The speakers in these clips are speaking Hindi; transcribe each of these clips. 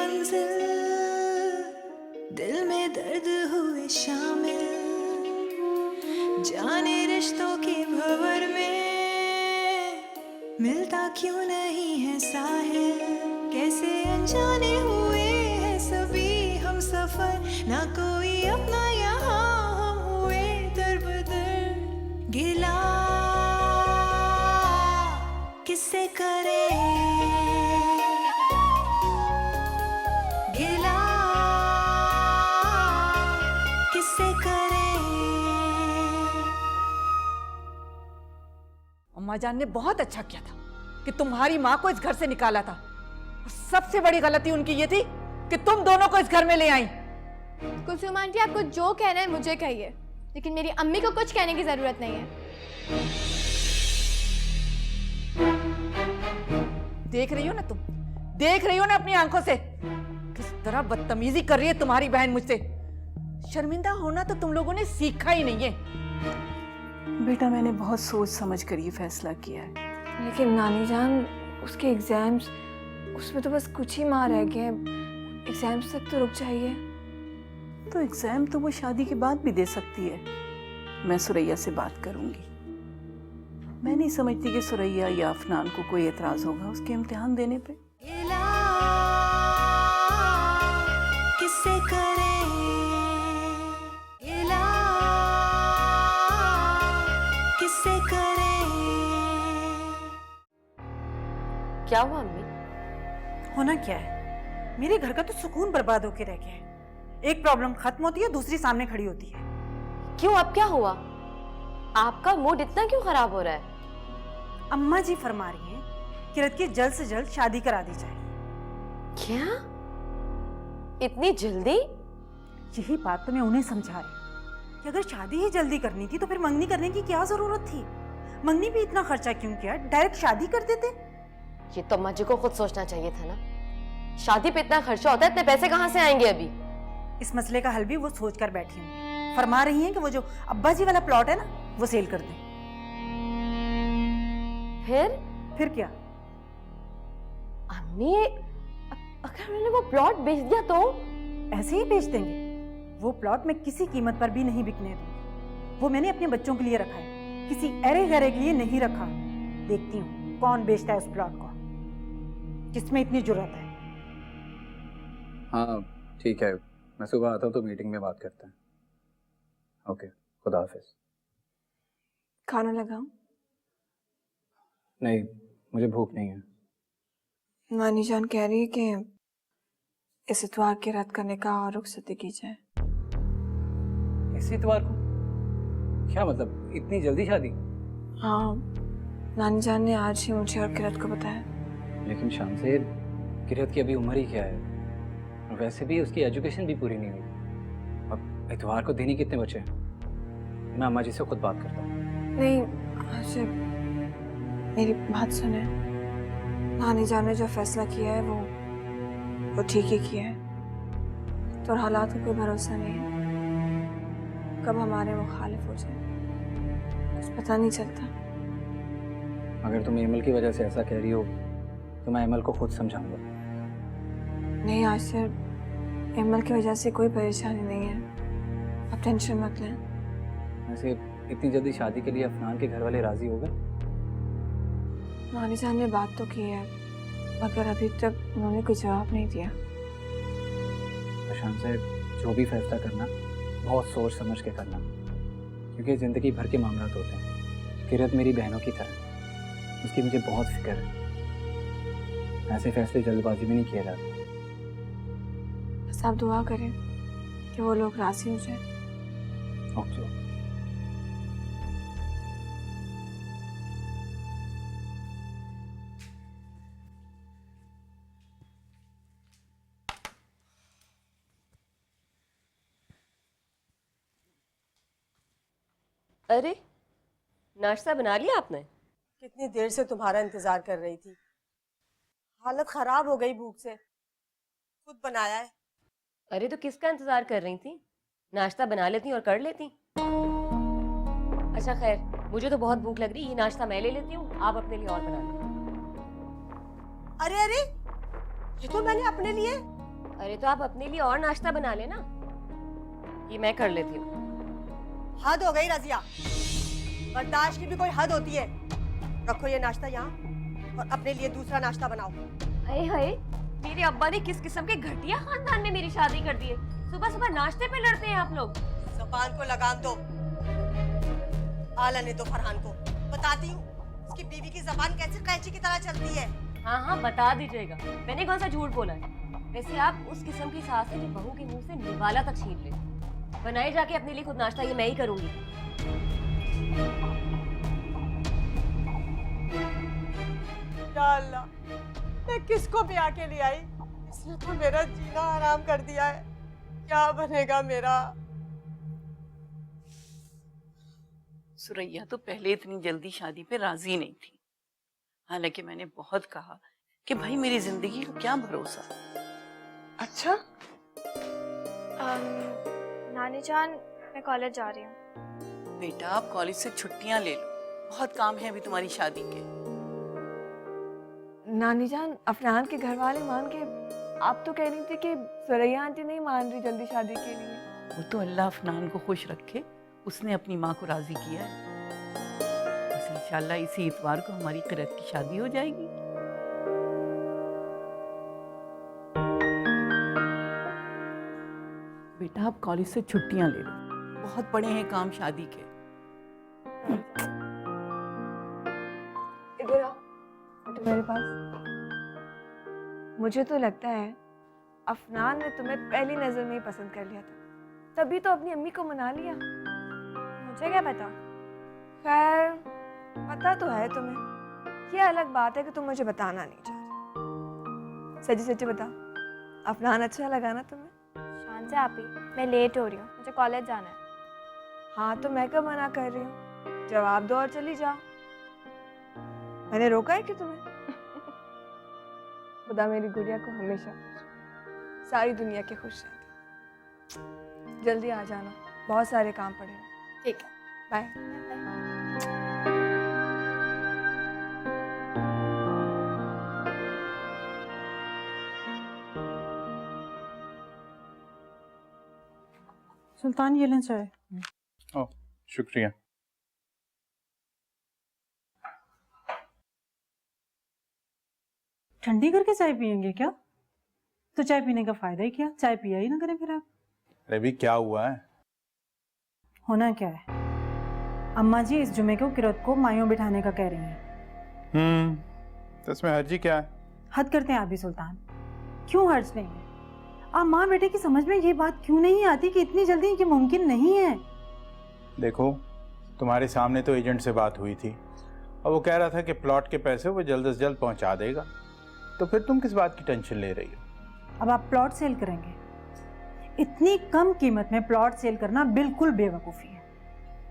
मंजिल, दिल में दर्द हुए शामिल, जाने रिश्तों के भंवर में मिलता क्यों नहीं है साहिल। कैसे अनजाने हुए हैं सभी हम सफर, ना कोई अपना यहाँ हम हुए दर-बदर। गिला किससे करे, गिला किससे करे। अम्मा जान ने बहुत अच्छा किया था कि तुम्हारी माँ को इस घर से निकाला था, और सबसे बड़ी गलती उनकी ये थी कि तुम दोनों को इस घर में ले आई। कुलसुम आंटी, आपको जो कहना है मुझे कहिए, लेकिन मेरी अम्मी को कुछ कहने की जरूरत नहीं है। देख रही हो ना तुम, देख रही हो ना अपनी आंखों से किस तरह बदतमीजी कर रही है तुम्हारी बहन मुझसे। शर्मिंदा होना तो तुम लोगों ने सीखा ही नहीं है। बेटा, मैंने बहुत सोच समझ कर ये फैसला किया है। लेकिन नानी जान, उसके एग्जाम्स, उसमें तो बस कुछ ही माह रह गए, एग्जाम्स तक तो रुक जाइए। तो एग्जाम तो वो शादी के बाद भी दे सकती है। मैं सुरैया से बात करूंगी। मैं नहीं समझती कि सुरैया या अफनान को कोई एतराज होगा उसके इम्तिहान देने पे। गिला किससे करे, गिला किससे करे। क्या हुआ अम्मी? होना क्या है, मेरे घर का तो सुकून बर्बाद होके रह गया है। एक प्रॉब्लम खत्म होती है, दूसरी सामने खड़ी होती है। क्यों, अब क्या हुआ? आपका मूड इतना क्यों खराब हो रहा है? अम्मा जी फरमा रही हैं कि रत की जल्द से जल्द शादी करा दी जाए। क्या, इतनी जल्दी? यही बात तो मैं उन्हें समझा रही कि अगर शादी ही जल्दी करनी थी तो फिर मंगनी करने की क्या जरूरत थी। मंगनी भी इतना खर्चा क्यों किया, डायरेक्ट शादी कर देते। ये तो अम्मा जी को खुद सोचना चाहिए था ना। शादी पे इतना खर्चा होता है, इतने पैसे कहाँ से आएंगे अभी? इस मसले का हल भी वो सोच कर बैठी हूँ। फरमा रही हैं कि वो जो अब्बा जी वाला प्लॉट है ना, वो सेल कर दें। फिर क्या? अम्मी, अगर उन्होंने वो प्लॉट बेच दिया तो? ऐसे ही बेच देंगे। वो प्लॉट मैं किसी कीमत पर भी नहीं बिकने दूंगी। वो मैंने अपने बच्चों के लिए रखा है, किसी अरे गरे के लिए नहीं रखा। देखती हूँ कौन बेचता है उस प्लॉट को, किसमें इतनी जुर्रत है। हाँ ठीक है, मैं सुबह आता हूँ तो मीटिंग में बात करते हैं। ओके, खुदा हाफिज। खाना लगाऊं? नहीं, मुझे भूख नहीं है। नानी जान कह रही है कि इस इतवार के रद्द करने का और रुखसती की जाए। इस इतवार को? क्या मतलब, इतनी जल्दी शादी? हाँ, नानी जान ने आज ही मुझे और किरत को बताया। लेकिन शामसेर, किरत की अभी उम्र ही क्या है, और वैसे भी उसकी एजुकेशन भी पूरी नहीं हुई। अब इतवार को दिन ही कितने बचे हैं? मैं अम्मा जी से खुद बात करता हूँ। नहीं, आज मेरी बात सुने। नानी जान ने जो फैसला किया है वो ठीक ही किया है। तो हालात का कोई भरोसा नहीं है, कब हमारे मुखालिफ हो जाए कुछ पता नहीं चलता। अगर तुम एमल की वजह से ऐसा कह रही हो तो मैं एमल को खुद समझाऊंगा। नहीं, आज से एमल की वजह से कोई परेशानी नहीं है, आप टेंशन मत लें। वैसे इतनी जल्दी शादी के लिए अफनान के घर वाले राजी हो गए? नानी जान ने बात तो की है, मगर अभी तक उन्होंने कोई जवाब नहीं दिया। प्रशांत साहब, जो भी फैसला करना बहुत सोच समझ के करना, क्योंकि ज़िंदगी भर के मामला होते हैं। किरत मेरी बहनों की तरह, उसकी मुझे बहुत फिक्र है। ऐसे फैसले जल्दबाजी में नहीं किए जाते। बस आप दुआ करें कि वो लोग राजी हो जाए। ओके। अरे, नाश्ता बना लिया आपने? कितनी देर से तुम्हारा इंतजार कर रही थी। हालत खराब हो गई भूख से, खुद बनाया है। अरे तो किसका इंतजार कर रही थी? नाश्ता बना लेती और कर लेती। अच्छा खैर, मुझे तो बहुत भूख लग रही, ये नाश्ता मैं ले लेती हूँ, आप अपने लिए और बना लो। अरे अरे, ये तो मैंने अपने लिए अरे तो आप अपने लिए और नाश्ता बना लेना, ये मैं कर लेती हूँ। हद हो गई रजिया, बर्दाश्त की भी कोई हद होती है। रखो ये नाश्ता यहाँ और अपने लिए दूसरा नाश्ता बनाओ। अरे हाय, मेरे अब्बा ने किस किस्म के घटिया खानदान में मेरी शादी कर दी है। सुबह सुबह नाश्ते पे लड़ते हैं आप लोग। ज़बान को लगाम दो। आलने दो फरहान को, बताती हूँ उसकी बीवी की ज़बान कैसे कैंची की तरह चलती है। हाँ हाँ बता दीजिएगा, मैंने कौन सा झूठ बोला है। वैसे आप उस किस्म की सास है जो बहू के मुंह से निवाला तक छीन ले। बनाए जाके अपने लिए खुद नाश्ता, ये मैं ही करूंगी। या अल्लाह, मैं किसको ब्याह के लिए आई? इसने तो मेरा जीना हराम कर दिया है। क्या बनेगा मेरा? सुरैया तो पहले इतनी जल्दी शादी पे राजी नहीं थी। हालांकि मैंने बहुत कहा कि भाई मेरी जिंदगी का क्या भरोसा। अच्छा, नानी जान, मैं कॉलेज जा रही हूँ। बेटा आप कॉलेज से छुट्टियां ले लो, बहुत काम है अभी तुम्हारी शादी के। नानी जान, अफनान के घर वाले मान के, आप तो कह रही थी कि सुरैया आंटी नहीं मान रही जल्दी शादी के लिए। वो तो अल्लाह अफनान को खुश रखे, उसने अपनी माँ को राजी किया है। बस इंशाल्लाह इसी इतवार को हमारी किरत की शादी हो जाएगी। बेटा आप कॉलेज से छुट्टियां ले लो, बहुत बड़े हैं काम शादी के। इधर आओ, बेटा मेरे पास। मुझे तो लगता है अफनान ने तुम्हें पहली नजर में ही पसंद कर लिया था, तभी तो अपनी अम्मी को मना लिया। मुझे क्या पता? खैर, पता तो है तुम्हें। ये अलग बात है कि तुम मुझे बताना नहीं चाह रही। सच्ची सच्ची बता, अफनान अच्छा लगा ना तुम्हें? शान से आप ही, मैं लेट हो रही हूँ, मुझे कॉलेज जाना है। हाँ तो मैं कब मना कर रही हूँ? जवाब दो और चली जाओ। मैंने रोका है कि तुम्हें? खुदा मेरी गुड़िया को हमेशा खुश, सारी दुनिया के खुश रहती। जल्दी आ जाना, बहुत सारे काम पड़े हैं। ठीक है, बाय। सुल्तान ये लें चाय। ओह शुक्रिया। ठंडी करके चाय पियेंगे क्या? तो चाय पीने का फायदा ही क्या? चाय पिया ही ना करें फिर आप। अरे भी क्या हुआ है? होना क्या है, अम्मा जी इस जुमे को किरत को मायूं बिठाने का कह रही हैं। तो इसमें हर्जी क्या है? हद करते हैं आप भी सुल्तान, क्यों हर्ज नहीं है? आप माँ बेटे की समझ में ये बात क्यों नहीं आती कि इतनी जल्दी ये मुमकिन नहीं है? देखो तुम्हारे सामने तो एजेंट से बात हुई थी और वो कह रहा था कि प्लॉट के पैसे वो जल्द से जल्द पहुंचा देगा, तो फिर तुम किस बात की टेंशन ले रही हो? अब आप प्लॉट सेल करेंगे? इतनी कम कीमत में प्लॉट सेल करना बिल्कुल बेवकूफ़ी है।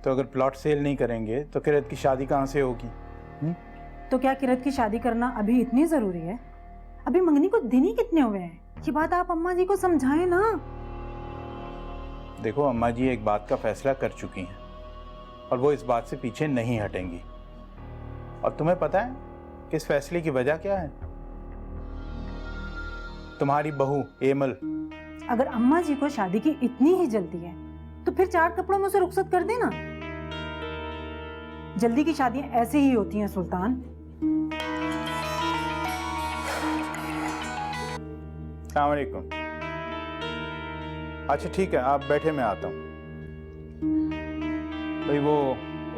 तो अगर प्लॉट सेल नहीं करेंगे तो किरत की शादी कहाँ से होगी? तो क्या किरत की शादी करना अभी इतनी ज़रूरी है? अभी मंगनी को दिन ही कितने हुए हैं? ये बात आप अम्मा जी को समझाएं ना। देखो अम्मा जी एक बात का फैसला कर चुकी हैं और वो इस बात से पीछे नहीं हटेंगी। और तुम्हें पता है कि इस फैसले की वजह क्या है? तुम्हारी बहू एमल। अगर अम्मा जी को शादी की इतनी ही जल्दी है तो फिर 4 कपड़ों में से रुखसत कर देना। जल्दी की शादियां ऐसे ही होती हैं सुल्तान। अस्सलाम वालेकुम। अच्छा ठीक है आप बैठे, मैं आता हूँ। भाई वो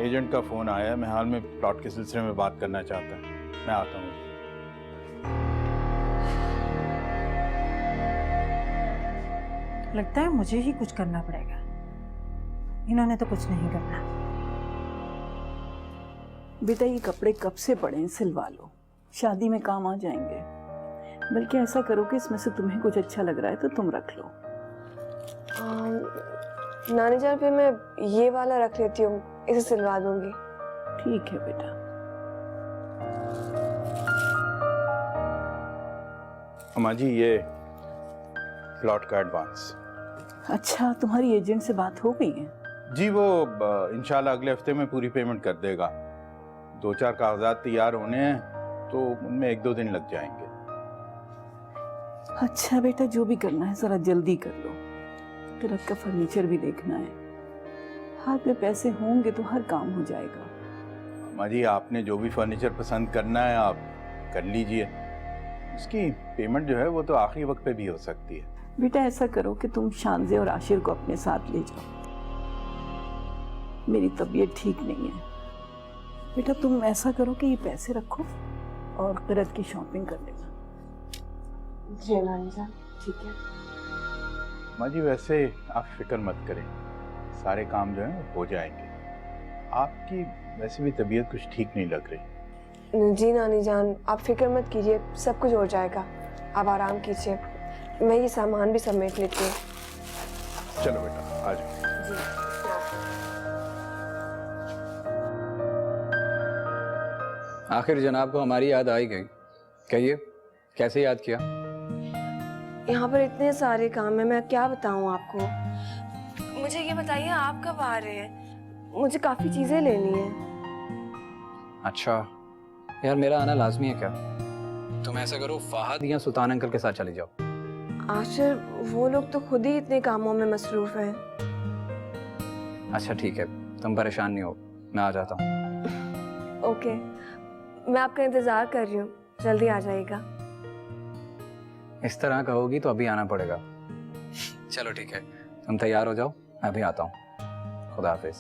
एजेंट का फोन आया है, मैं हाल में प्लॉट के सिलसिले में बात करना चाहता हूँ, मैं आता हूँ। लगता है मुझे ही कुछ करना पड़ेगा, इन्होंने तो कुछ नहीं करना। बेटा ये कपड़े कब से पड़े हैं, सिलवा लो, शादी में काम आ जाएंगे। बल्कि ऐसा करो कि इसमें से तुम्हें कुछ अच्छा लग रहा है तो तुम रख लो। नानी जान, फिर मैं ये वाला रख लेती हूँ, इसे सिलवा दूंगी। ठीक है बेटा। अम्मा जी ये प्लॉट का एडवांस। अच्छा तुम्हारी एजेंट से बात हो गई है? जी वो इंशाल्लाह अगले हफ्ते में पूरी पेमेंट कर देगा। 2-4 कागजात तैयार होने हैं तो उनमें 1-2 दिन लग जाएंगे। अच्छा बेटा, जो भी करना है जरा जल्दी कर लो। किरत का फर्नीचर भी देखना है। हाथ में पैसे होंगे तो हर काम हो जाएगा। अम्मा जी, आपने जो भी फर्नीचर पसंद करना है आप कर लीजिए। उसकी पेमेंट जो है वो तो आखिरी वक्त पे भी हो सकती है। बेटा ऐसा करो कि तुम शानजे और आशिर को अपने साथ ले जाओ। मेरी तबीयत ठीक नहीं है। बेटा तुम ऐसा करो कि ये पैसे रखो और किरत की शॉपिंग कर लेना। जी नानी जान, ठीक है। अम्मा जी, वैसे आप फिक्र मत करें, सारे काम जो है हो जाएंगे। आपकी वैसे भी तबीयत कुछ ठीक नहीं लग रही। जी नानी जान, आप फिक्र मत कीजिए, सब कुछ हो जाएगा। आप आराम कीजिए, मैं ये सामान भी समेट लेती हूँ। चलो बेटा, आ जाओ। आखिर जनाब को हमारी याद आई गई। कहिए, कैसे याद किया? यहाँ पर इतने सारे काम हैं, मैं क्या बताऊँ आपको। मुझे ये बताइए, आप कब आ रहे हैं? मुझे काफ़ी चीज़ें लेनी है। अच्छा यार, मेरा आना लाजमी है क्या? तुम ऐसा करो, फहद या सुल्तान अंकल के साथ चले जाओ। आशिर, वो लोग तो खुद ही इतने कामों में मसरूफ हैं। अच्छा ठीक है, तुम परेशान नहीं हो, मैं आ जाता हूँ। ओके, मैं आपका इंतज़ार कर रही हूँ, जल्दी आ जाइएगा। इस तरह कहोगी तो अभी आना पड़ेगा। चलो ठीक है, तुम तैयार हो जाओ, मैं अभी आता हूँ। खुदा हाफिज।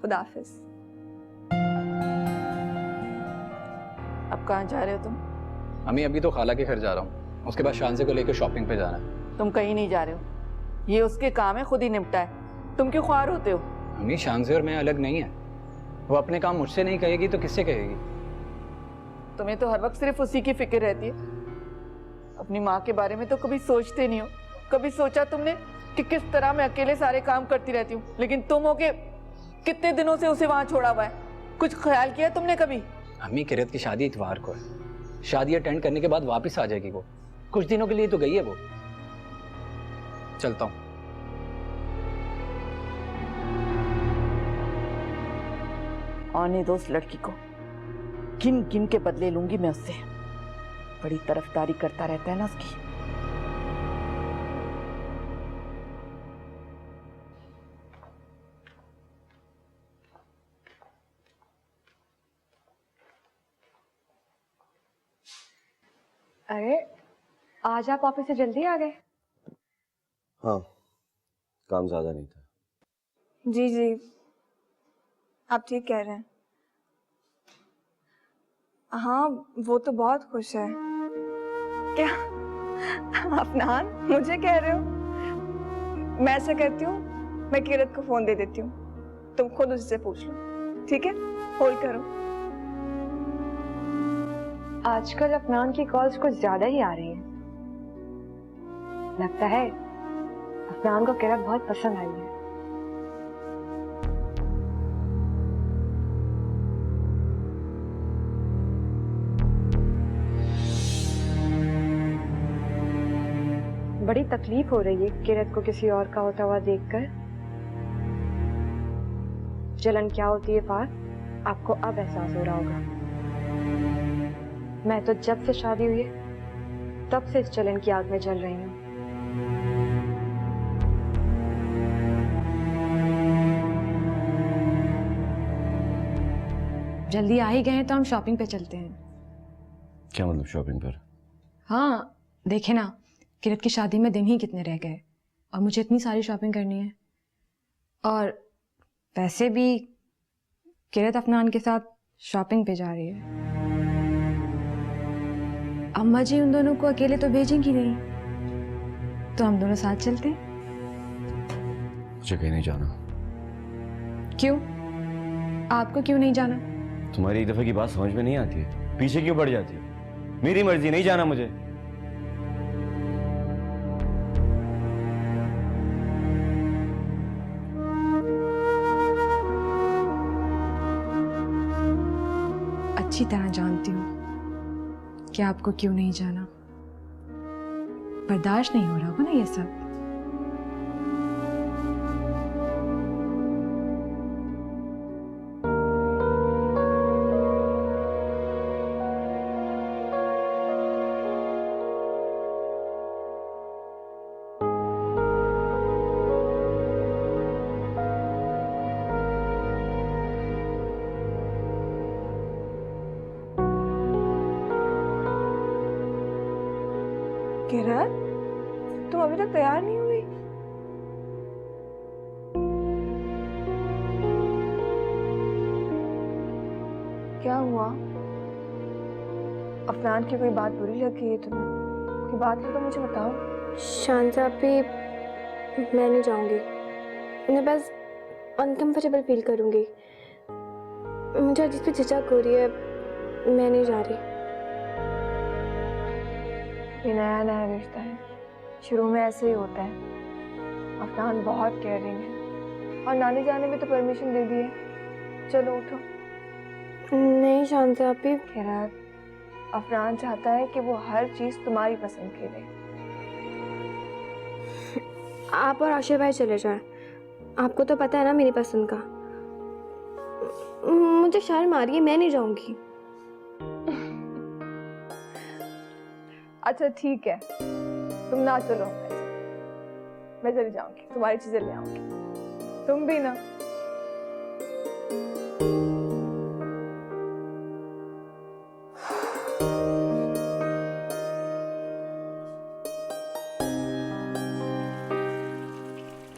खुदा हाफिज। अब कहाँ जा रहे हो तुम? अम्मी, अभी तो खाला के घर जा रहा हूँ, उसके बाद शानजे को लेकर शॉपिंग पे जाना है। तुम कहीं नहीं जा रहे हो, ये उसके काम है, खुद ही निपटा है। तुम क्यों ख्वार होते हो? अम्मी, शानजे और मैं अलग नहीं है। वो अपने काम मुझसे नहीं कहेगी तो किससे कहेगी? तुम्हें तो हर वक्त सिर्फ उसी की फिक्र रहती है। अपनी माँ के बारे में तो कभी सोचते नहीं हो। कभी सोचा तुमने कि किस तरह मैं अकेले सारे काम करती रहती हूँ, लेकिन तुम हो के कितने दिनों से उसे वहां छोड़ा हुआ है। कुछ ख्याल किया तुमने कभी? अम्मी, किरत की शादी इतवार को है। शादी अटेंड करने के बाद वापस आ जाएगी वो। कुछ दिनों के लिए तो गई है वो। चलता हूँ। आने दो उस लड़की को, गिन गिन के बदले लूंगी मैं उससे। बड़ी तरफदारी करता रहता है ना उसकी। अरे, आज आप ऑफिस से जल्दी आ गए? हाँ, काम ज़्यादा नहीं था। जी जी, आप ठीक कह रहे हैं। हाँ, वो तो बहुत खुश है। क्या आप नान मुझे कह रहे हो? मैं ऐसा करती हूँ, मैं किरत को फोन दे देती हूँ, तुम खुद उससे पूछ लो, ठीक है? होल्ड करो। आजकल अफनान की कॉल्स कुछ ज्यादा ही आ रही हैं। लगता है अफनान को किरत बहुत पसंद आई है। बड़ी तकलीफ हो रही है किरत को किसी और का होता हुआ देखकर। जलन क्या होती है फार, आपको अब एहसास हो रहा होगा। मैं तो जब से शादी हुई है तब से इस जलन की आग में जल रही हूँ। जल्दी आ ही गए हैं तो हम शॉपिंग पे चलते हैं। क्या मतलब शॉपिंग पर? हाँ, देखे ना, किरत की शादी में दिन ही कितने रह गए और मुझे इतनी सारी शॉपिंग करनी है। और वैसे भी किरत अफनान के साथ शॉपिंग पे जा रही है। अम्मा जी उन दोनों को अकेले तो भेजेंगी नहीं, तो हम दोनों साथ चलते हैं। मुझे कहीं नहीं जाना। क्यों? आपको क्यों नहीं जाना? तुम्हारी एक दफे की बात समझ में नहीं आती है, पीछे क्यों पड़ जाती है? मेरी मर्जी, नहीं जाना मुझे। अच्छी तरह जानती हूँ कि आपको क्यों नहीं जाना। बर्दाश्त नहीं हो रहा होगा ना ये सब। किरण, तुम अभी तक तैयार नहीं हुई? क्या हुआ? अफनान की कोई बात बुरी लगी है तुम्हें? कोई बात है तो मुझे बताओ। शांता पे मैं नहीं जाऊंगी, मैं बस अनकंफर्टेबल फील करूंगी। मुझे जिस पे झिझक हो रही है, मैं नहीं जा रही। ये नया नया रिश्ता है, शुरू में ऐसे ही होता है। अफनान बहुत केयरिंग है और नानी जान ने भी तो परमिशन दे दी है। चलो उठो। नहीं शांता आपी, किरण, अफनान चाहता है कि वो हर चीज तुम्हारी पसंद के ले। आप और आशिर भाई चले जाएं, आपको तो पता है ना मेरी पसंद का। मुझे शर्म आ रही है, मैं नहीं जाऊंगी। अच्छा ठीक है, तुम ना चलो, मैं चली जाऊंगी, तुम्हारी चीजें ले आऊंगी। तुम भी ना।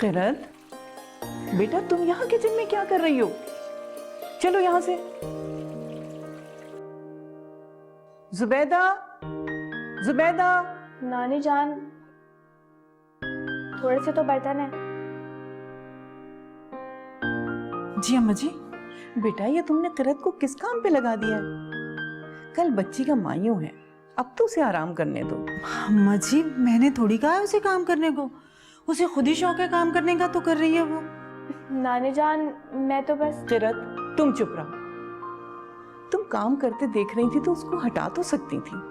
किरण, बेटा तुम यहाँ किचन में क्या कर रही हो? चलो यहाँ से। जुबैदा, जुबैदा। नानी जान, थोड़े से तो बर्तन है। जी अम्मा जी। बेटा ये तुमने किरत को किस काम पे लगा दिया है? कल बच्ची का मायूं है, अब तो उसे आराम करने दो। अम्मा जी, मैंने थोड़ी कहा है उसे काम करने को, उसे खुद ही शौक है काम करने का, तो कर रही है वो। नानी जान, मैं तो बस। किरत तुम चुप रहो। तुम काम करते देख रही थी तो उसको हटा तो सकती थी।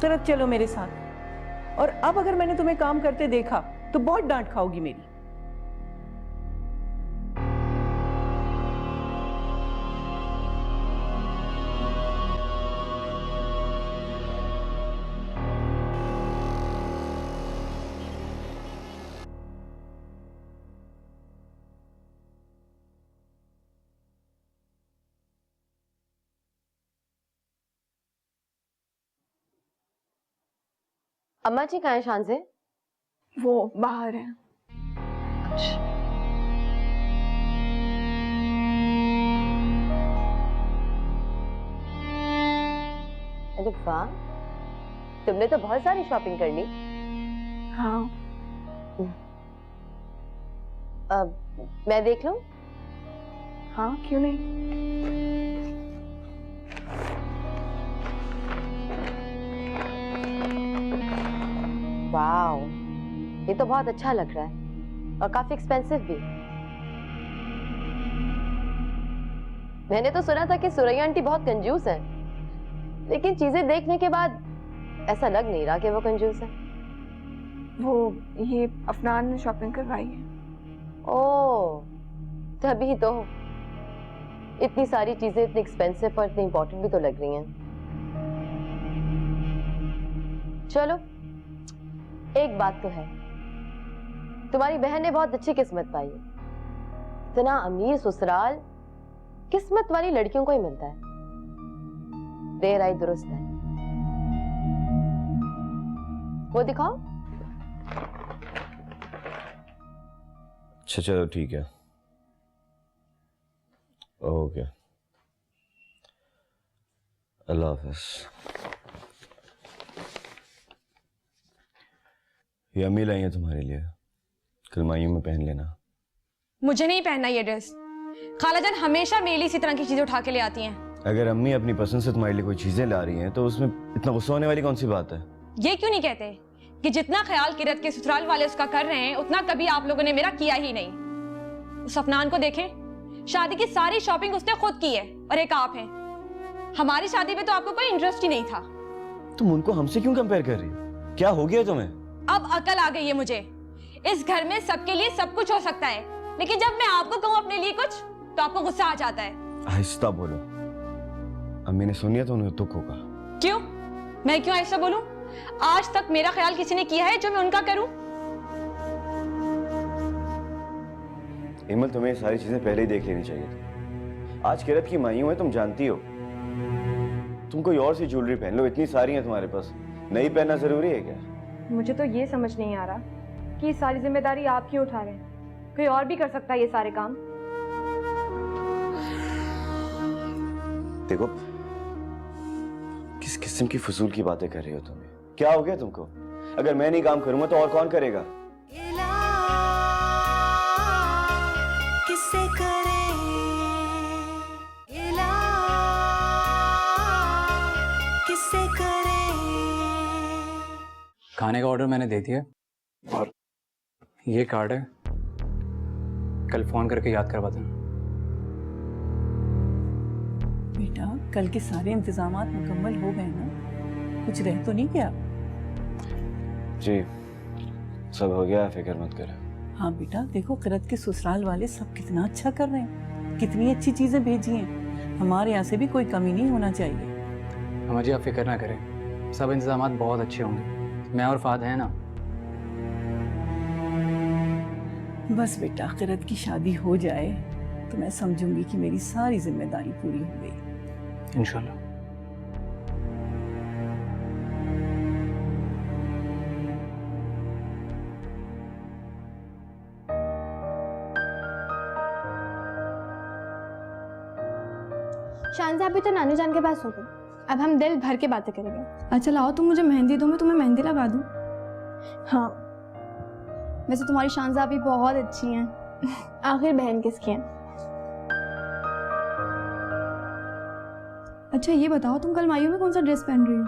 किरत चलो मेरे साथ। और अब अगर मैंने तुम्हें काम करते देखा तो बहुत डांट खाओगी मेरी। अम्मा जी कहाँ हैं शांजे? वो बाहर है। अरे वाह, तुमने तो बहुत सारी शॉपिंग कर ली। हाँ। अब मैं देख लूं? हाँ क्यों नहीं। वाओ, ये तो बहुत अच्छा लग रहा है और काफी एक्सपेंसिव भी। मैंने तो सुना था कि सुरैया आंटी बहुत कंजूस है, लेकिन चीजें देखने के बाद ऐसा लग नहीं रहा कि वो कंजूस है। वो ये अफनान ने शॉपिंग करवाई है। ओह, तभी तो इतनी सारी चीजें इतनी एक्सपेंसिव और इतनी इंपॉर्टेंट भी तो लग रही हैं। चलो, एक बात तो है, तुम्हारी बहन ने बहुत अच्छी किस्मत पाई है। इतना अमीर ससुराल किस्मत वाली लड़कियों को ही मिलता है। देर आई दुरुस्त है। वो दिखाओ। अच्छा चलो ठीक है, ओके, अल्लाह हाफिज। ये अम्मी लाई है तुम्हारे लिए, कल मायूं में पहन लेना। मुझे नहीं पहनना ये ड्रेस। खालाजान हमेशा मेरे लिए इसी तरह की चीजें उठा के ले आती हैं। अगर अम्मी अपनी पसंद से तुम्हारे लिए कोई चीजें ला रही हैं तो उसमें इतना गुस्सा होने वाली कौन सी बात है? ये क्यों नहीं कहते कि जितना ख्याल किरत के ससुराल वाले उसका कर रहे हैं, उतना कभी आप लोगों ने मेरा किया ही नहीं। उस अफनान को देखें, शादी की सारी शॉपिंग उसने खुद की है और एक आप हैं। हमारी शादी में तो आपको कोई इंटरेस्ट ही नहीं था। तुम उनको हमसे क्यों कंपेयर कर रही हो? क्या हो गया तुम्हें? अब अकल आ गई है मुझे। इस घर में सबके लिए सब कुछ हो सकता है, लेकिन जब मैं आपको कहूं अपने लिए कुछ, तो आपको गुस्सा आ जाता है। आहिस्ता बोलो, अम्मी ने सुनिया तो उन्हें दुख होगा। क्यों? मैं क्यों आहिस्ता बोलूं? आज तक मेरा ख्याल किसी ने किया है जो मैं उनका करूं? इमल, तुम्हें ये सारी चीजें पहले ही देख लेनी चाहिए थी। आज किरत की मायूं है, तुम जानती हो। तुम कोई और सी ज्वेलरी पहन लो, इतनी सारी है तुम्हारे पास, नहीं पहनना जरूरी है क्या? मुझे तो ये समझ नहीं आ रहा कि ये सारी जिम्मेदारी आप क्यों उठा रहे हैं। कोई और भी कर सकता है ये सारे काम। देखो, किस किस्म की फजूल की बातें कर रही हो तुम? क्या हो गया तुमको? अगर मैं नहीं काम करूंगा तो और कौन करेगा? किससे करें गिला, किससे करें। खाने का ऑर्डर मैंने दे दिया और ये कार्ड है, कल फोन करके याद करवा देना। बेटा, कल के सारे इंतजामात मुकम्मल हो गए ना? कुछ रह तो नहीं गया? जी, सब हो गया, फिक्र मत कर। हाँ बेटा, देखो किरत के ससुराल वाले सब कितना अच्छा कर रहे हैं, कितनी अच्छी चीजें भेजी हैं। हमारे यहाँ से भी कोई कमी नहीं होना चाहिए। अम्मा जी आप फिक्र ना करें, सब इंतजामात बहुत अच्छे होंगे। मैं और फाद हैं ना। बस बेटा, किरत की शादी हो जाए तो मैं समझूंगी कि मेरी सारी जिम्मेदारी पूरी हो गई। इंशाल्लाह। शानजा अभी तो नानी जान के पास हो गई, अब हम दिल भर के बातें करेंगे। अच्छा लाओ, तुम मुझे मेहंदी दो, मैं तुम्हें मेहंदी लगा दूँ। हाँ, वैसे तुम्हारी शानजा भी बहुत अच्छी हैं। आखिर बहन किसकी है? अच्छा ये बताओ, तुम कल मायू में कौन सा ड्रेस पहन रही हो?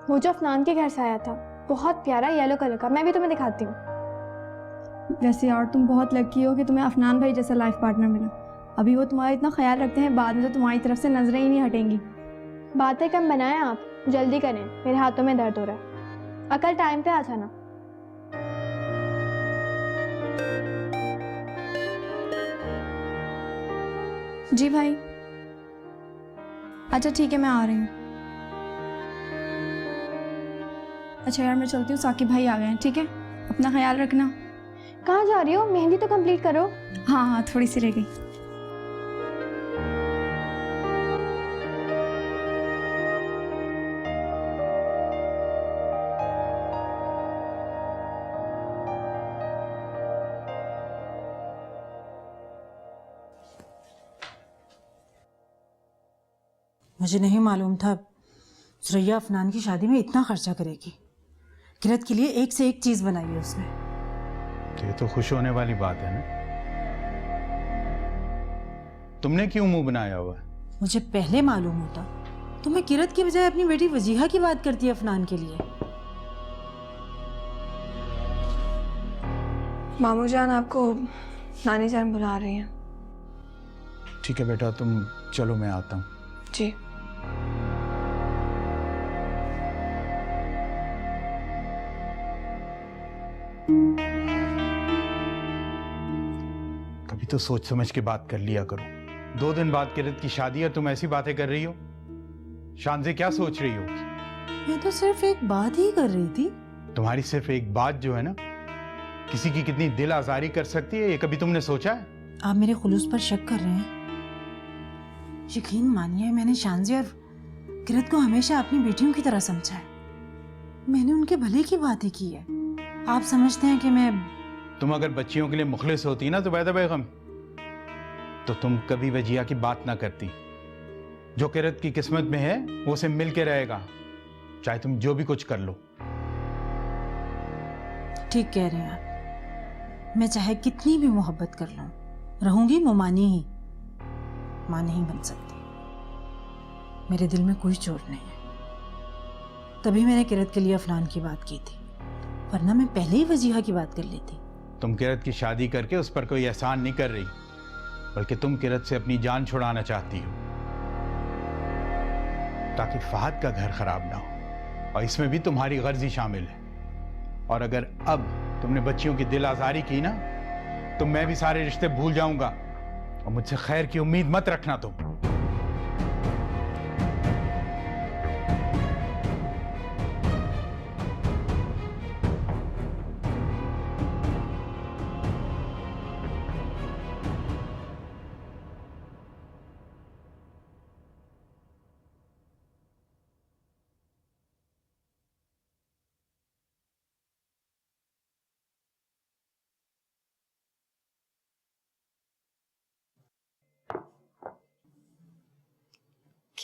वो जो अफनान के घर से आया था, बहुत प्यारा येलो कलर का। मैं भी तुम्हें दिखाती हूँ। वैसे यार तुम बहुत लकी हो कि तुम्हें अफनान भाई जैसा लाइफ पार्टनर मिला। अभी वो तुम्हारा इतना ख्याल रखते हैं, बाद में तो तुम्हारी तरफ से नजरें ही नहीं हटेंगी। बातें कम बनाएं आप, जल्दी करें, मेरे हाथों में दर्द हो रहा है। अकल टाइम पे आ जाना। जी भाई। अच्छा ठीक है, मैं आ रही हूँ। अच्छा यार मैं चलती हूँ, साकिब भाई आ गए हैं। ठीक है, अपना ख्याल रखना। कहाँ जा रही हो? मेहंदी तो कंप्लीट करो। हाँ हाँ, थोड़ी सी रह गई। मुझे नहीं मालूम था सुरैया अफनान की शादी में इतना खर्चा करेगी। किरत के लिए एक से एक चीज बनाई है उसने। ये तो खुश होने वाली बात है ना। तुमने क्यों मुंह बनाया हुआ है? मुझे पहले मालूम होता तो मैं किरत की बजाय अपनी बेटी वजीहा की बात करती अफनान के लिए। मामू जान आपको नानी जान बुला रही हैं। ठीक है बेटा, तुम चलो, मैं आता हूँ। जी। कभी तो सोच समझ के बात कर लिया करो। 2 दिन बाद किरत की शादी है, तुम ऐसी बातें कर रही हो। शान से क्या सोच रही हो? मैं तो सिर्फ एक बात ही कर रही थी। तुम्हारी सिर्फ एक बात जो है ना, किसी की कितनी दिल आजारी कर सकती है, ये कभी तुमने सोचा है? आप मेरे खुलूस पर शक कर रहे हैं? यकीन मानिए, मैंने शानजी और किरत को हमेशा अपनी बेटियों की तरह समझा है। मैंने उनके भले की बात ही की है। आप समझते हैं कि मैं... तुम अगर बच्चियों के लिए मुखलिस होती ना तो बैदा बेगम, तो तुम कभी वजिया की बात ना करती। जो किरत की किस्मत में है वो उसे मिल के रहेगा, चाहे तुम जो भी कुछ कर लो। ठीक कह रहे हैं आप। मैं चाहे कितनी भी मोहब्बत कर लूं, रहूंगी मुमानी ही, मां नहीं बन सकती। मेरे दिल में कोई चोट नहीं है। तभी मैंने किरत के लिए अफनान की बात की थी, वरना मैं पहले ही वजीहा की बात कर लेती। तुम किरत की शादी करके उस पर कोई एहसान नहीं कर रही, बल्कि तुम किरत से अपनी जान छुड़ाना चाहती हो ताकि फहद का घर खराब ना हो, और इसमें भी तुम्हारी गर्जी शामिल है। और अगर अब तुमने बच्चियों की दिल आजारी की ना, तो मैं भी सारे रिश्ते भूल जाऊंगा, और मुझसे खैर की उम्मीद मत रखना तुम।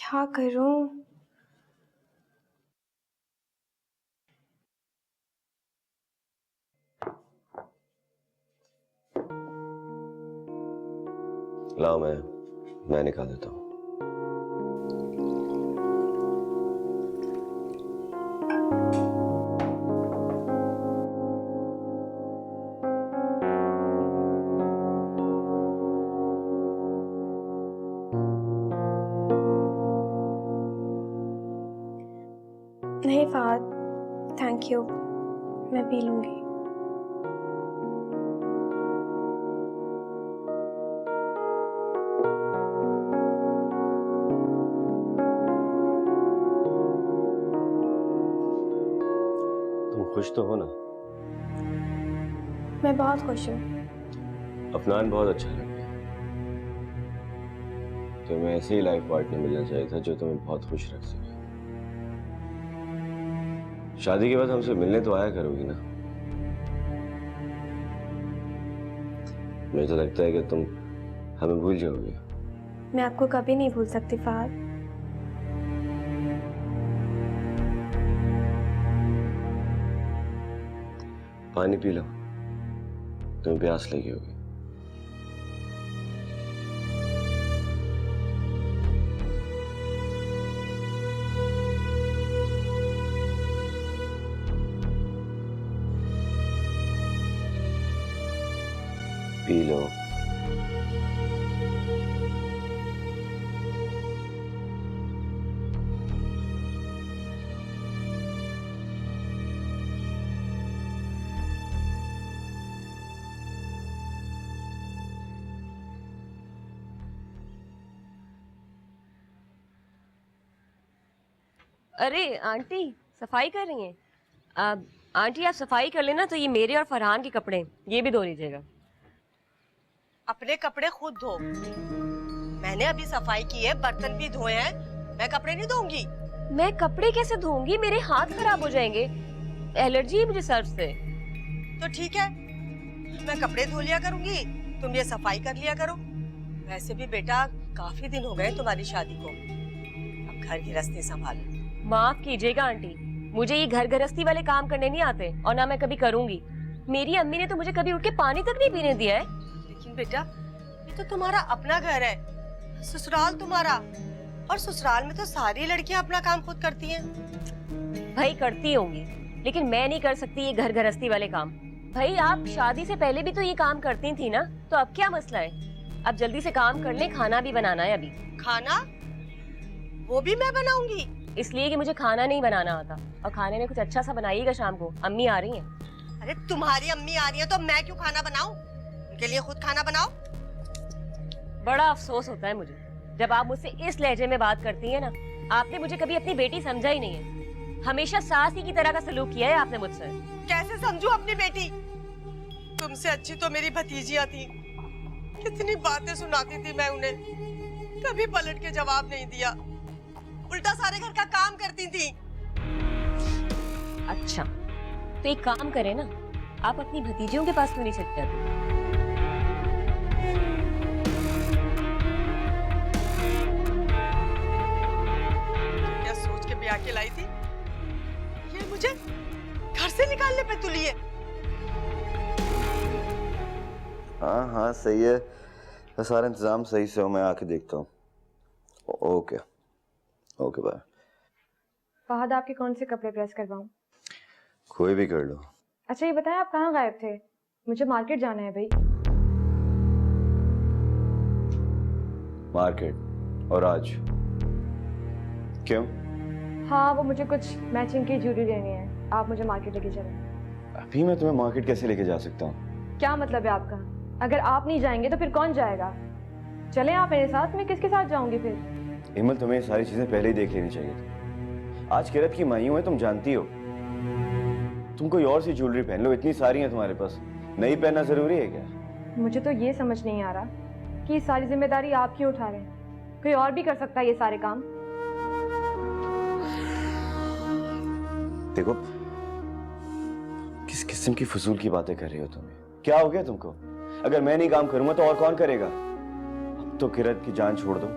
क्या करूं? लाओ मैं निकाल देता हूँ। नहीं फहद, थैंक यू, मैं पी लूंगी। तुम खुश तो हो ना? मैं बहुत खुश हूँ। अफनान बहुत अच्छा लड़का है। तुम्हें ऐसे ही लाइफ पार्टनर मिलना चाहिए था जो तुम्हें बहुत खुश रख सके। शादी के बाद हमसे मिलने तो आया करोगी ना? मुझे तो लगता है कि तुम हमें भूल जाओगे। मैं आपको कभी नहीं भूल सकती फहद। पानी पी लो, तुम्हें प्यास लगी होगी। P low. अरे आंटी सफाई कर रही हैं? आंटी आप सफाई कर लेना, तो ये मेरे और फरहान के कपड़े ये भी धो लीजिएगा। अपने कपड़े खुद धो। मैंने अभी सफाई की है, बर्तन भी धोए हैं, मैं कपड़े नहीं धोऊंगी। मैं कपड़े कैसे धोऊंगी? मेरे हाथ खराब हो जाएंगे, एलर्जी है मुझे सर्फ से। तो ठीक है, मैं कपड़े धो लिया करूंगी, तुम ये सफाई कर लिया करो। वैसे भी बेटा काफी दिन हो गए तुम्हारी शादी को, अब घर गृहस्थी संभालो। माफ कीजिएगा आंटी, मुझे ये घर गृहस्थी वाले काम करने नहीं आते और ना मैं कभी करूंगी। मेरी अम्मी ने तो मुझे कभी उठ के पानी तक नहीं पीने दिया है। लेकिन बेटा ये तो तुम्हारा अपना घर है, ससुराल तुम्हारा, और ससुराल में तो सारी लड़कियां अपना काम खुद करती हैं। भाई करती होंगी, लेकिन मैं नहीं कर सकती ये घर गृहस्थी वाले काम। भाई आप शादी से पहले भी तो ये काम करती थी ना, तो अब क्या मसला है? अब जल्दी से काम कर ले, खाना भी बनाना है अभी। खाना वो भी मैं बनाऊंगी? इसलिए कि मुझे खाना नहीं बनाना आता, और खाने में कुछ अच्छा सा बनाइएगा शाम को, अम्मी आ रही हैं। अरे तुम्हारी अम्मी आ रही है तो मैं क्यों खाना बनाऊं? उनके लिए खुद खाना बनाओ। बड़ा अफसोस होता है मुझे जब आप मुझसे इस लहजे में बात करती हैं ना। आपने मुझे कभी अपनी बेटी समझा ही नहीं है, हमेशा सास ही की तरह का सलूक किया है आपने मुझसे। कैसे समझूं अपनी बेटी? तुमसे अच्छी तो मेरी भतीजियां थी, कितनी बातें सुनाती थी मैं उन्हें, कभी पलट के जवाब नहीं दिया, उल्टा सारे घर का काम करती थी। अच्छा तो एक काम करें ना, आप अपनी भतीजियों के पास क्यों नहीं चले जाते? क्या सोच के ब्याह के लाई थी? ये मुझे घर से निकालने पे तुली है। हाँ हाँ सही है, सारा इंतजाम सही से हो, मैं आके देखता हूँ। Okay okay bye. फहद आपके कौन से कपड़े प्रेस करवाऊं? कोई भी कर लो। अच्छा ये बताएं आप कहाँ गायब थे? मुझे मार्केट जाना है भाई। मार्केट? और आज क्यों? हाँ वो मुझे कुछ मैचिंग की ज्वेलरी लेनी है, आप मुझे मार्केट लेके चलें। अभी मैं तुम्हें मार्केट कैसे लेके जा सकता हूँ? क्या मतलब है आपका? अगर आप नहीं जाएंगे तो फिर कौन जाएगा? चलें आप मेरे साथ, मैं किसके साथ जाऊंगी फिर? हिम्मत, तुम्हें ये सारी चीजें पहले ही देख लेनी चाहिए थी। आज किरत की मायूं है, तुम जानती हो। तुम कोई और सी ज्वेलरी पहन लो, इतनी सारी है तुम्हारे पास, नहीं पहनना जरूरी है क्या? मुझे तो ये समझ नहीं आ रहा कि ये सारी जिम्मेदारी आप क्यों उठा रहे हैं? कोई और भी कर सकता है ये सारे काम। देखो किस किस्म की फजूल की बातें कर रही हो तुम? क्या हो गया तुमको? अगर मैं नहीं काम करूंगा तो और कौन करेगा? अब तो किरत की जान छोड़ दो,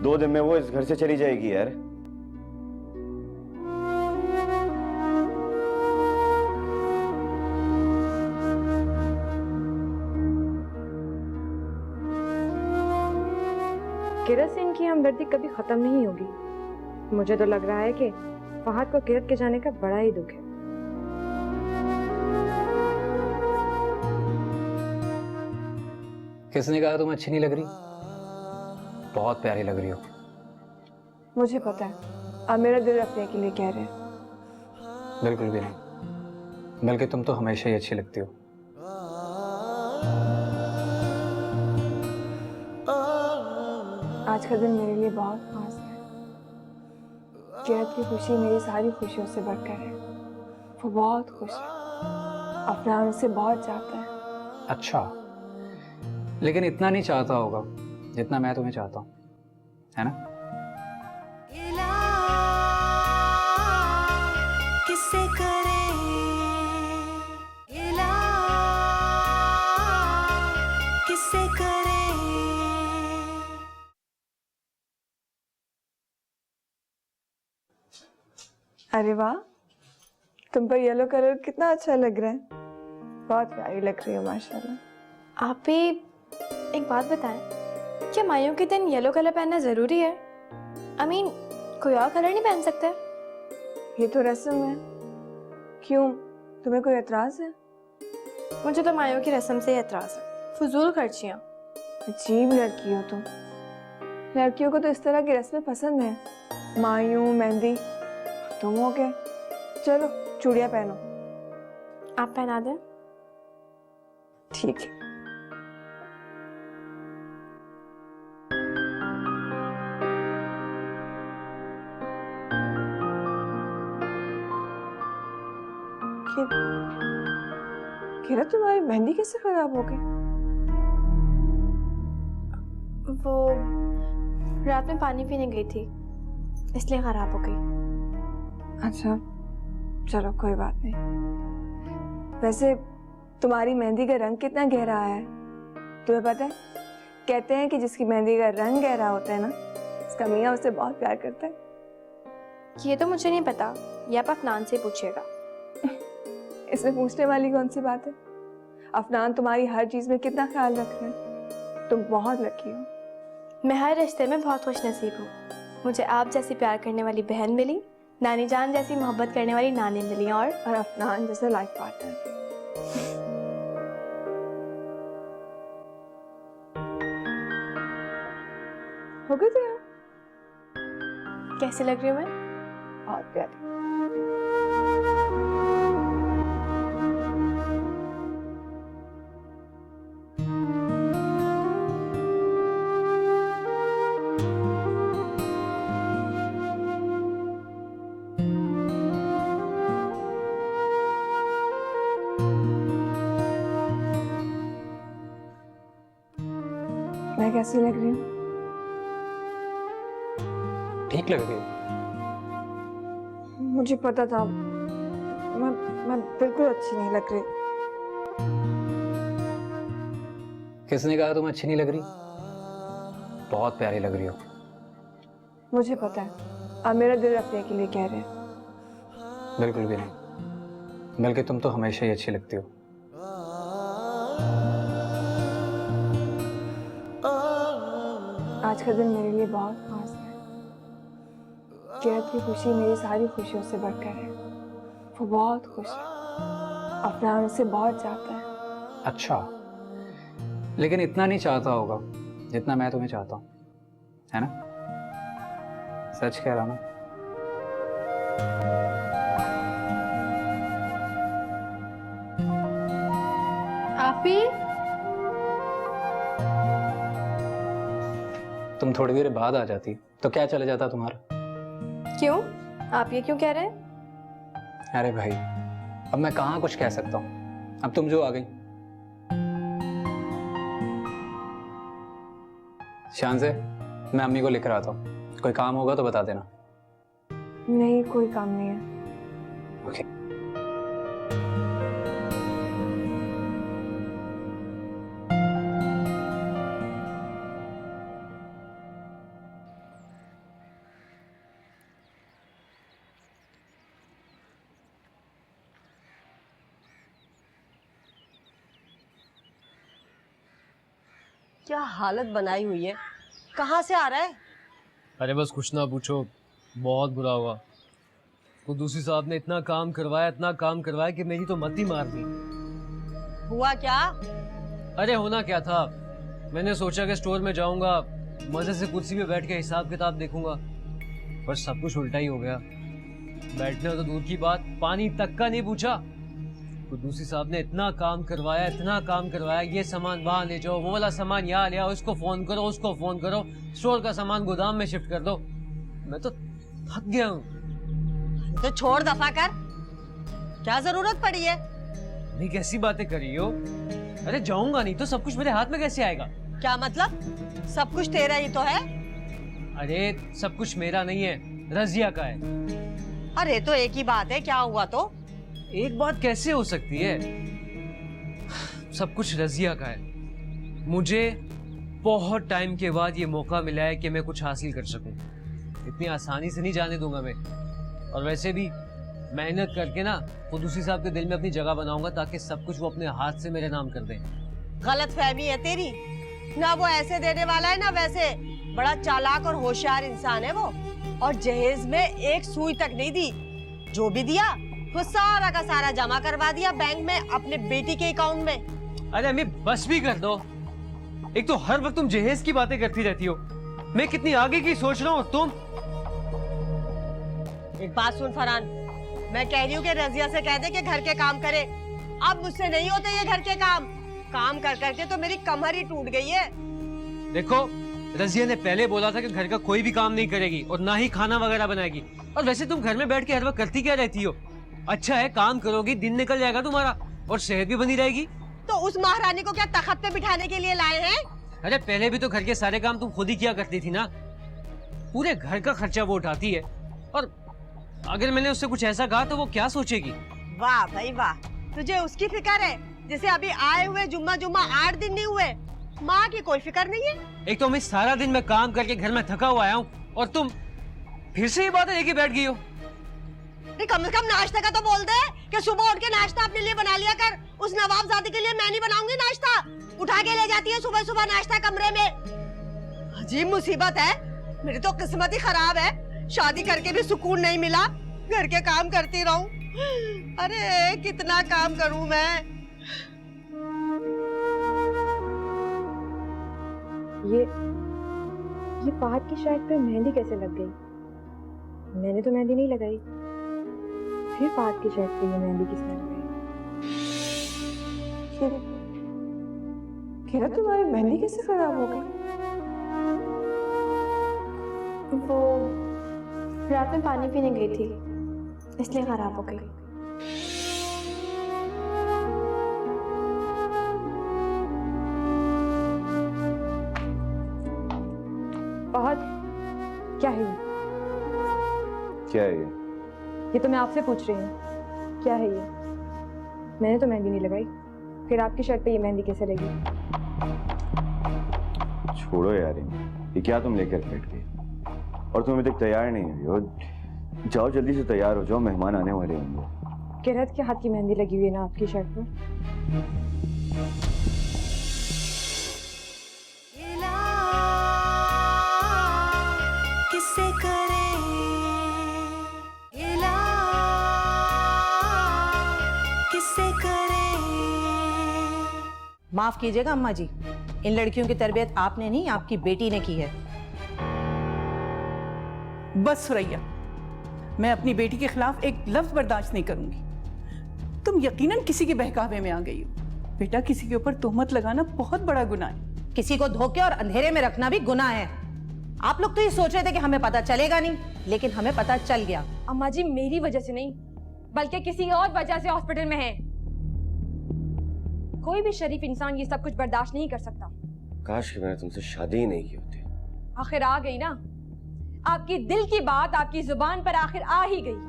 2 दिन में वो इस घर से चली जाएगी यार। किरत से इनकी हमदर्दी कभी खत्म नहीं होगी। मुझे तो लग रहा है कि फहद को किरत के जाने का बड़ा ही दुख है। किसने कहा तुम अच्छी नहीं लग रही? बहुत प्यारी लग रही हो। मुझे पता है आप मेरा दिल रखने के लिए कह रहे हैं। बिल्कुल भी नहीं, बल्कि तुम तो हमेशा ही अच्छी लगती हो। आज का दिन मेरे लिए बहुत खास है। किरत की खुशी मेरी सारी खुशियों से बढ़कर है। वो बहुत खुश है, अफनान उसे बहुत चाहता है। अच्छा, लेकिन इतना नहीं चाहता होगा जितना मैं तुम्हें चाहता हूँ, है ना? किससे करें गिला, किससे करें। अरे वाह, तुम पर येलो कलर कितना अच्छा लग रहा है। बहुत प्यारी लग रही हो माशाल्लाह। आप भी एक बात बताएं, क्या माइयों के दिन येलो कलर पहनना ज़रूरी है? I mean, कोई और कलर नहीं पहन सकते? ये तो रस्म है। क्यों, तुम्हें कोई एतराज है? मुझे तो माइयों की रस्म से एतराज़ है। फजूल खर्चियाँ। अजीब लड़की हो तुम। लड़कियों को तो इस तरह की रस्में पसंद है। मायूं, मेहंदी। तुम हो गए। चलो चूड़ियाँ पहनो। आप पहना दें? ठीक है। किरत, तुम्हारी मेहंदी कैसे खराब हो गई? वो रात में पानी पीने गई थी, इसलिए खराब हो गई। अच्छा, चलो कोई बात नहीं। वैसे तुम्हारी मेहंदी का रंग कितना गहरा है, तुम्हें पता है? कहते हैं कि जिसकी मेहंदी का रंग गहरा होता है ना, उसका मियाँ उससे बहुत प्यार करता है। ये तो मुझे नहीं पता, ये आप अफनान से पूछिएगा। इसमें पूछने वाली कौन सी बात है? अफनान तुम्हारी हर चीज में कितना ख्याल रख रहे हैं। तुम बहुत लकी हो। मैं हर रिश्ते में बहुत खुश नसीब हूँ। मुझे आप जैसी प्यार करने वाली बहन मिली, नानी जान जैसी मोहब्बत करने वाली नानी मिली, और अफनान जैसा लाइफ पार्टनर। हो गई तैयार? कैसी लग रही हूँ मैं? बहुत प्यारी। मैं कैसी लग रही हूँ? ठीक लग रही है। मुझे पता था। मैं बिल्कुल अच्छी नहीं लग रही। किसने कहा तुम अच्छी नहीं लग रही? बहुत प्यारी लग रही हो। मुझे पता है आप मेरा दिल रखने के लिए कह रहे हैं। बिल्कुल भी नहीं, बल्कि तुम तो हमेशा ही अच्छी लगती हो। आज का दिन मेरे लिए बहुत खास है। किरत की खुशी मेरी सारी खुशियों से बढ़कर है। वो बहुत खुश है, अफनान उसे बहुत चाहता है। अच्छा, लेकिन इतना नहीं चाहता होगा जितना मैं तुम्हें चाहता हूँ, है ना? सच कह रहा हूँ। आप भी? तुम थोड़ी देर बाद आ जाती तो क्या चला जाता तुम्हारा? क्यों? आप ये क्यों कह रहे हैं? अरे भाई, अब मैं कहाँ कुछ कह सकता हूँ, अब तुम जो आ गई। शान से मैं अम्मी को लेकर आता हूँ, कोई काम होगा तो बता देना। नहीं, कोई काम नहीं है। ओके। क्या हालत बनाई हुई है, कहाँ से आ रहा है? अरे बस कुछ ना पूछो, बहुत बुरा हुआ। कुद्दूसी साहब ने इतना काम करवाया कि मेरी तो मत ही मार दी। हुआ क्या? अरे होना क्या था, मैंने सोचा कि स्टोर में जाऊंगा, मजे से कुर्सी पे बैठ के हिसाब किताब देखूंगा, पर सब कुछ उल्टा ही हो गया। बैठने तो दूर की बात, पानी तक का नहीं पूछा। कुद्दूसी साहब ने इतना काम करवाया, ये सामान वहां ले जाओ, वो वाला सामान यहाँ ले आओ, इसको फोन करो, उसको फोन करो, स्टोर का सामान गोदाम में शिफ्ट कर दो। मैं तो थक गया हूँ। तो छोड़, दफा कर, क्या जरूरत पड़ी है? नहीं, कैसी बातें कर रही हो? अरे जाऊंगा नहीं तो सब कुछ मेरे हाथ में कैसे आएगा? क्या मतलब? सब कुछ तेरा ही तो है। अरे सब कुछ मेरा नहीं है, रजिया का है। अरे तो एक ही बात है, क्या हुआ तो? एक बात कैसे हो सकती है? सब कुछ रजिया का है। मुझे बहुत टाइम के बाद ये मौका मिला है कि मैं कुछ हासिल कर सकूं। इतनी आसानी से नहीं जाने दूंगा मैं। और वैसे भी मेहनत करके ना कुद्दूसी साहब के दिल में अपनी जगह बनाऊंगा, ताकि सब कुछ वो अपने हाथ से मेरे नाम कर दें। गलत फहमी है तेरी, ना वो ऐसे देने वाला है ना वैसे। बड़ा चालाक और होशियार इंसान है वो। और जहेज में एक सुई तक नहीं दी, जो भी दिया वो सारा का सारा जमा करवा दिया बैंक में, अपने बेटी के अकाउंट में। अरे अम्मी बस भी कर दो। एक तो हर वक्त तुम जहेज की बातें करती रहती हो, मैं कितनी आगे की सोच रहा हूँ। तुम एक बात सुन फरहान, मैं कह रही हूँ कि रजिया से कह दे कि घर के काम करे। अब मुझसे नहीं होते ये घर के काम कर करके तो मेरी कमर ही टूट गई है। देखो, रजिया ने पहले बोला था कि घर का कोई भी काम नहीं करेगी और ना ही खाना वगैरह बनाएगी। और वैसे तुम घर में बैठ के हर वक्त करती क्या रहती हो? अच्छा है, काम करोगी, दिन निकल जाएगा तुम्हारा और सेहत भी बनी रहेगी। तो उस महारानी को क्या तख्त पे बिठाने के लिए लाए हैं? अरे पहले भी तो घर के सारे काम तुम खुद ही किया करती थी ना। पूरे घर का खर्चा वो उठाती है, और अगर मैंने उससे कुछ ऐसा कहा तो वो क्या सोचेगी? वाह भाई वाह, तुझे उसकी फिक्र है जिसे अभी आए हुए जुम्मा 8 दिन नहीं हुए। माँ की कोई फिक्र नहीं है। एक तो मैं सारा दिन में काम करके घर में थका हुआ आया हूँ, और तुम फिर से ये बातें लेके बैठ गई हो। कम से कम नाश्ते का तो बोल दे कि सुबह उठ के नाश्ता अपने लिए बना लिया कर। उस नवाबजादी के लिए मैं नहीं बनाऊंगी नाश्ता, उठा के ले जाती है सुबह सुबह नाश्ता कमरे में। अजीब मुसीबत है, मेरी तो किस्मत ही खराब है, शादी करके भी सुकून नहीं मिला, घर के काम करती रहूं। अरे कितना काम करूं मैं। ये फहद की शर्ट पे मेहंदी कैसे लग गई? मैंने तो मेहंदी नहीं लगाई, फिर फहद की शर्ट पे ये मेहंदी किसने लगाई? किरण, तुम्हारी मेहंदी कैसे खराब हो गई? वो रात में पानी पीने गई थी, इसलिए खराब हो गई। फहद, क्या है ये? क्या है ये तो मैं आपसे पूछ रही हूँ, क्या है ये? मैंने तो मेहंदी नहीं लगाई, फिर आपकी शर्ट पे ये मेहंदी कैसे लगी? छोड़ो यार, ये क्या तुम लेकर बैठ गई और तुम अभी तक तैयार नहीं हुई हो। जाओ जल्दी से तैयार हो जाओ, मेहमान आने वाले होंगे। किरत के हाथ की मेहंदी लगी हुई है ना आपकी शर्ट पर? किससे करें इला, किससे करें। माफ कीजिएगा अम्मा जी, इन लड़कियों की तरबियत आपने नहीं, आपकी बेटी ने की है। बस सुरैया, मैं अपनी बेटी के खिलाफ एक लफ्ज बर्दाश्त नहीं करूंगी। तुम यकीनन किसी के बहकावे में आ गई हो। बेटा, किसी के ऊपर तोहमत लगाना बहुत बड़ा गुनाह है। किसी को धोखे और अंधेरे में रखना भी गुनाह है। आप लोग तो ये सोच रहे थे कि हमें पता चलेगा नहीं, लेकिन हमें पता चल गया। अम्मा जी, मेरी वजह से नहीं, बल्कि किसी और वजह से हॉस्पिटल में है। कोई भी शरीफ इंसान ये सब कुछ बर्दाश्त नहीं कर सकता। काश कि मैंने तुमसे शादी ही नहीं की होती। आखिर आ गई ना, आपकी दिल की बात आपकी जुबान पर आखिर आ ही गई।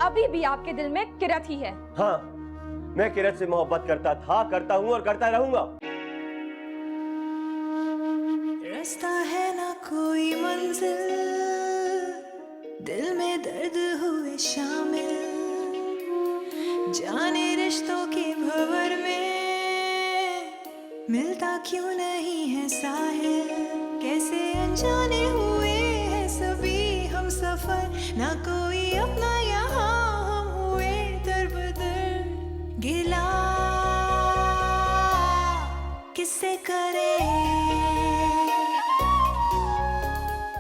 अभी भी आपके दिल में किरत ही है। हाँ, मैं किरत से मोहब्बत करता था, करता हूँ और करता रहूंगा। रास्ता है ना कोई मंजिल, दिल में दर्द हुए शामिल, जाने रिश्तों के भंवर में मिलता क्यों नहीं नहीं है साहिल, कैसे अनजाने हुए हैं सभी हम सफर, ना कोई